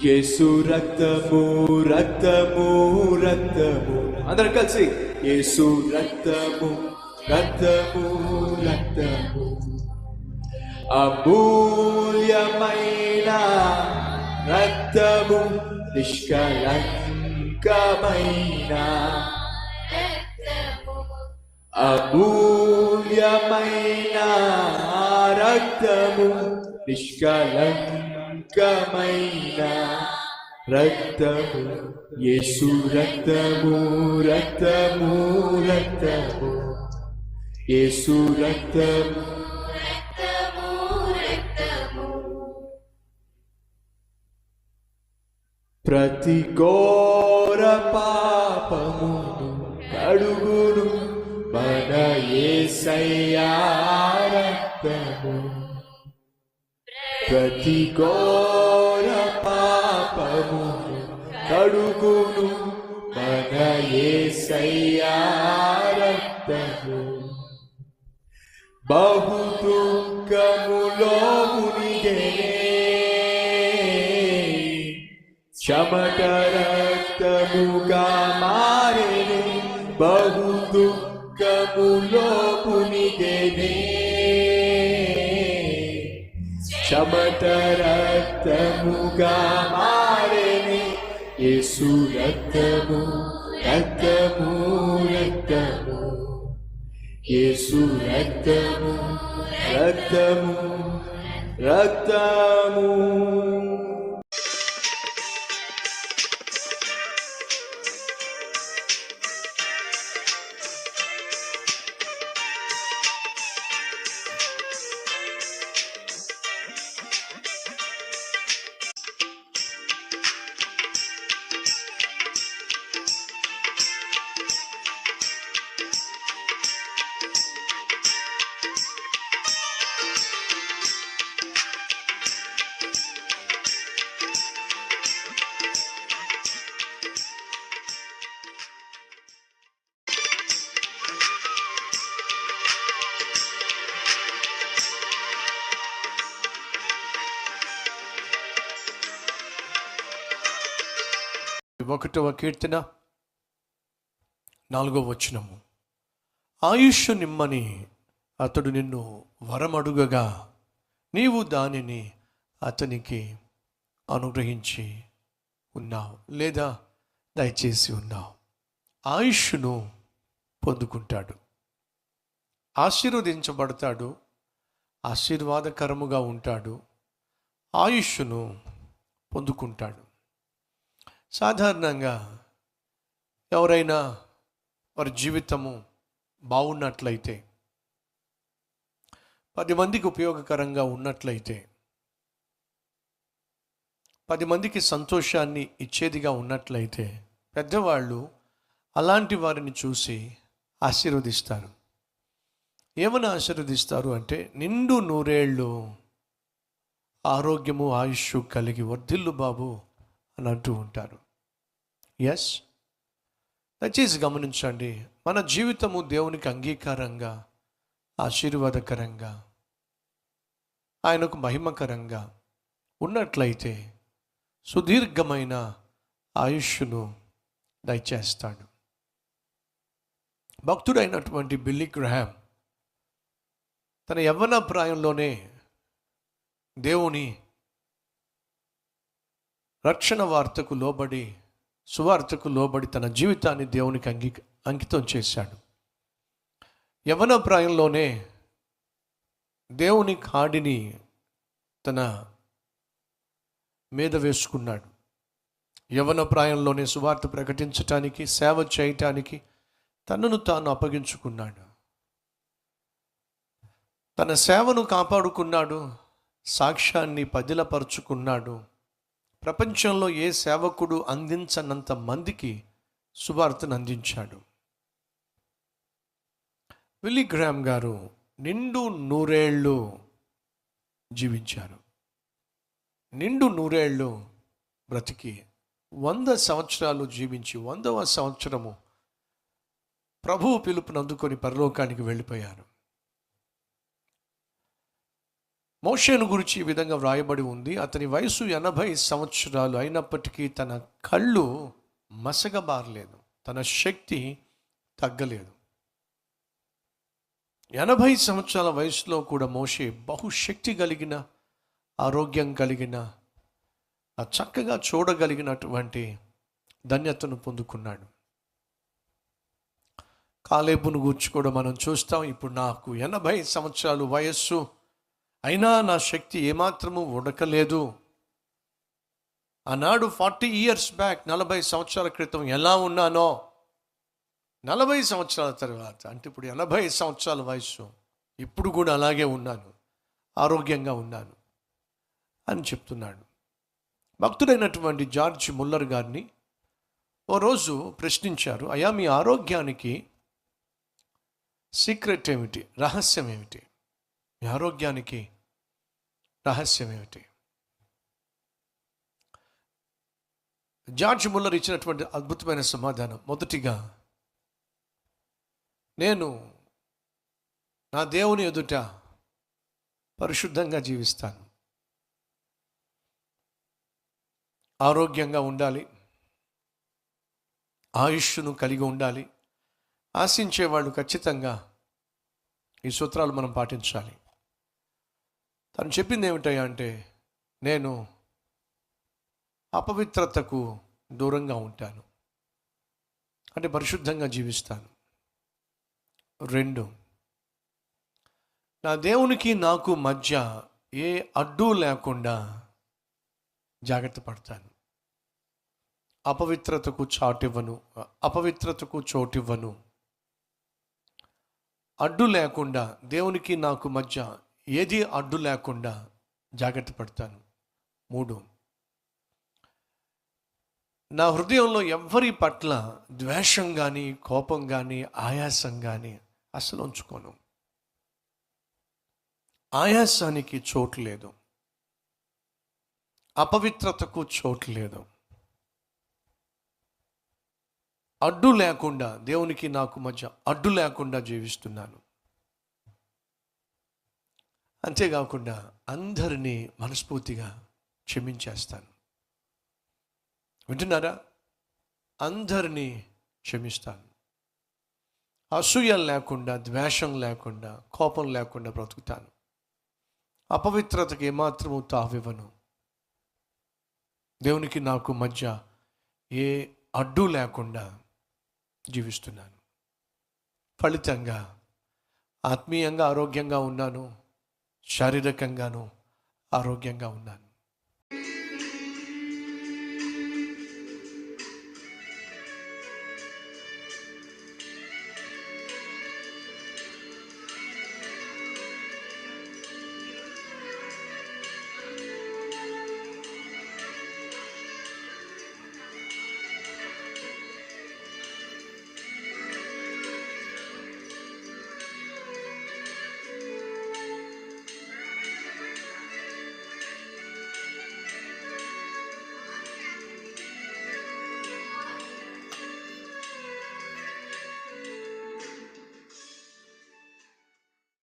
యేసు రక్తము రక్తము రక్తము, అందరం కలిసి యేసు రక్తము రక్తము రక్తము, అమూల్యమైన రక్తము, నిష్కలంకమైన అమూల్యమైన రక్తము, నిష్కలంకమైన రక్తము, యేసు రక్తము రక్తము రక్తము, యేసు రక్తము. ప్రతి ఘోర పాపమును కడుగును మన యేసయ్యా రక్తము, ప్రతి ఘోర పాపమును కడుగును మన యేసయ్యా రక్తము, బహు దుఃఖములో మునిగెనే చెమట రక్తముగా మారెనే, బహు దుఃఖములో మునిగెనే చెమట రక్తముగా మారెనే, యేసు రక్తము రక్తము రక్తము, యేసు రక్తము రక్తము రక్తము. ఒకటవ కీర్తన 4వ వచనము, ఆయుష్ నిమ్మని అతడు నిన్ను వరమడుగగా నీవు దానిని అతనికి అనుగ్రహించి ఉన్నావు లేదా దయచేసి ఉన్నావు. ఆయుష్ను పొందుకుంటాడు, ఆశీర్వదించబడతాడు, ఆశీర్వాదకరముగా ఉంటాడు, ఆయుష్ను పొందుకుంటాడు. సాధారణంగా ఎవరైనా వారి జీవితము బాగున్నట్లయితే, 10 మందికి ఉపయోగకరంగా ఉన్నట్లయితే, 10 మందికి సంతోషాన్ని ఇచ్చేదిగా ఉన్నట్లయితే పెద్దవాళ్ళు అలాంటి వారిని చూసి ఆశీర్వదిస్తారు. ఏమని ఆశీర్వదిస్తారు అంటే, నిండు నూరేళ్ళు ఆరోగ్యము ఆయుష్ కలిగి వర్ధిల్లు బాబు అని అంటూ ఉంటారు. ఎస్, దయచేసి గమనించండి, మన జీవితము దేవునికి అంగీకారంగా, ఆశీర్వాదకరంగా, ఆయనకు మహిమకరంగా ఉన్నట్లయితే సుదీర్ఘమైన ఆయుష్ను దయచేస్తాడు. భక్తుడైనటువంటి బిల్లీ గ్రహాం తన యవ్వన ప్రాయంలోనే దేవుని రక్షణ వార్తకు లోబడి, సువార్తకు లోబడి తన జీవితాన్ని దేవునికి అంకితం చేశాడు. యవ్వన ప్రాయంలోనే దేవుని కాడిని తన మీద వేసుకున్నాడు. యవ్వన ప్రాయంలోనే సువార్త ప్రకటించటానికి, సేవ చేయటానికి తనను తాను అప్పగించుకున్నాడు. తన సేవను కాపాడుకున్నాడు, సాక్ష్యాన్ని పదిలపరుచుకున్నాడు. ప్రపంచంలో ఏ సేవకుడు అందించనంత మందికి సువార్తను అందించాడు. బిల్లీ గ్రహాం గారు నిండు నూరేళ్ళు జీవించారు. నిండు నూరేళ్ళు బ్రతికి 100 సంవత్సరాలు జీవించి 100వ సంవత్సరము ప్రభువు పిలుపును అందుకొని పరలోకానికి వెళ్ళిపోయారు. మోషేను గురించి ఈ విధంగా వ్రాయబడి ఉంది. అతని వయసు 80 సంవత్సరాలు అయినప్పటికీ తన కళ్ళు మసకబారలేదు, తన శక్తి తగ్గలేదు. 80 సంవత్సరాల వయసులో కూడా మోషే బహుశక్తి కలిగిన, ఆరోగ్యం కలిగిన, చక్కగా చూడగలిగినటువంటి ధన్యతను పొందుకున్నాడు. కాలేబును గూర్చి కూడా మనం చూస్తాం. ఇప్పుడు నాకు 80 సంవత్సరాలు వయస్సు అయినా నా శక్తి ఏమాత్రము ఉడకలేదు. ఆనాడు 40 years బ్యాక్, 40 సంవత్సరాల క్రితం ఎలా ఉన్నానో 40 సంవత్సరాల తర్వాత, అంటే ఇప్పుడు 80 సంవత్సరాల వయస్సు, ఇప్పుడు కూడా అలాగే ఉన్నాను, ఆరోగ్యంగా ఉన్నాను అని చెప్తున్నాడు. భక్తుడైనటువంటి జార్జ్ ముల్లర్ గారిని ఓ రోజు ప్రశ్నించారు, అయ్యా మీ ఆరోగ్యానికి సీక్రెట్ ఏమిటి, రహస్యం ఏమిటి? మీ ఆరోగ్యానికి రహస్యం ఏమిటి? జార్జ్ ముల్లర్ ఇచ్చినటువంటి అద్భుతమైన సమాధానం, మొదటిగా నేను నా దేవుని ఎదుట పరిశుద్ధంగా జీవిస్తాను. ఆరోగ్యంగా ఉండాలి, ఆయుష్ను కలిగి ఉండాలి. ఆశించేవాళ్ళు ఖచ్చితంగా ఈ సూత్రాలు మనం పాటించాలి. తను చెప్పింది ఏమిటయ్యా అంటే, నేను అపవిత్రతకు దూరంగా ఉంటాను, అంటే పరిశుద్ధంగా జీవిస్తాను. 2, నా దేవునికి నాకు మధ్య ఏ అడ్డు లేకుండా జాగ్రత్త పడతాను. అపవిత్రతకు చోటివ్వను. అడ్డు లేకుండా, దేవునికి నాకు మధ్య ఏది అడ్డు లేకుండా జాగ్రత్త పడతాను. 3, నా హృదయంలో ఎవ్వరి పట్ల ద్వేషం కానీ, కోపం కానీ, ఆయాసం కానీ అసలు ఉంచుకోను. ఆయాసానికి చోటు లేదు, అపవిత్రతకు చోటు లేదు. అడ్డు లేకుండా, దేవునికి నాకు మధ్య అడ్డు లేకుండా జీవిస్తున్నాను. అంతేకాకుండా అందరినీ మనస్ఫూర్తిగా క్షమించేస్తాను. వింటున్నారా? అందరినీ క్షమిస్తాను. అసూయ లేకుండా, ద్వేషం లేకుండా, కోపం లేకుండా బ్రతుకుతాను. అపవిత్రతకి ఏమాత్రము తావివ్వను. దేవునికి నాకు మధ్య ఏ అడ్డు లేకుండా జీవిస్తున్నాను. ఫలితంగా ఆత్మీయంగా ఆరోగ్యంగా ఉన్నాను, శారీరకంగాను ఆరోగ్యంగా ఉన్నాను.